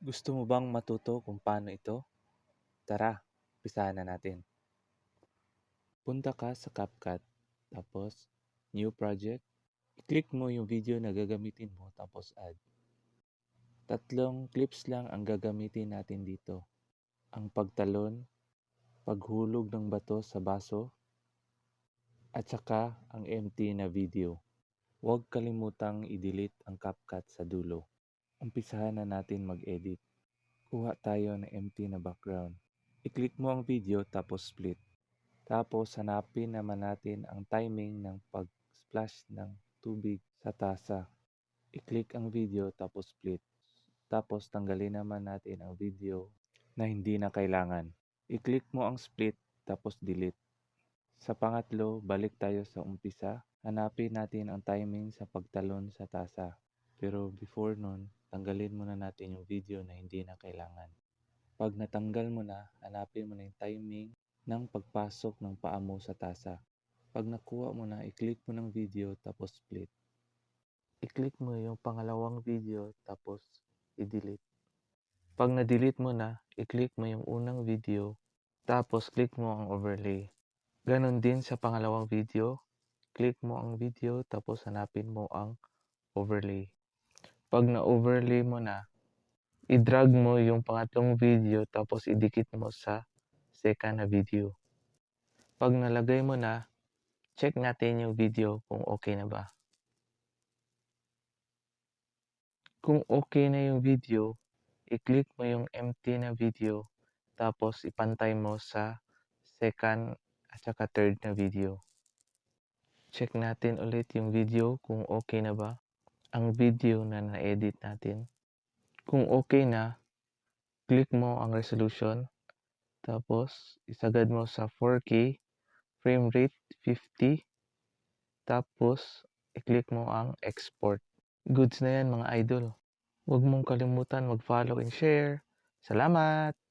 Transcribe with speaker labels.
Speaker 1: Gusto mo bang matuto kung paano ito? Tara, umpisahan na natin. Punta ka sa CapCut, tapos New Project. I-click mo yung video na gagamitin mo, tapos Add. Tatlong clips lang ang gagamitin natin dito. Ang pagtalon, paghulog ng bato sa baso, at saka ang empty na video. Huwag kalimutang i-delete ang CapCut sa dulo. Umpisahan na natin mag-edit. Kuha tayo ng empty na background. I-click mo ang video tapos split. Tapos hanapin naman natin ang timing ng pag-splash ng tubig sa tasa. I-click ang video tapos split. Tapos tanggalin naman natin ang video na hindi na kailangan. I-click mo ang split tapos delete. Sa pangatlo, balik tayo sa umpisa. Hanapin natin ang timing sa pagtalon sa tasa. Pero before nun, tanggalin muna natin yung video na hindi na kailangan. Pag natanggal mo na, hanapin mo na yung timing ng pagpasok ng paa mo sa tasa. Pag nakuha mo na, i-click mo ng video tapos split. I-click mo yung pangalawang video tapos i-delete. Pag na-delete mo na, i-click mo yung unang video tapos click mo ang overlay. Ganon din sa pangalawang video, click mo ang video tapos hanapin mo ang overlay. Pag na-overlay mo na, i-drag mo yung pangatlong video tapos idikit mo sa second na video. Pag nalagay mo na, check natin yung video kung okay na ba. Kung okay na yung video, i-click mo yung empty na video tapos ipantay mo sa second at saka third na video. Check natin ulit yung video kung okay na ba ang video na na-edit natin. Kung okay na, click mo ang resolution tapos isagad mo sa 4K, frame rate 50, tapos i-click mo ang export. Goods na yan mga idol. Huwag mong kalimutan mag-follow and share. Salamat!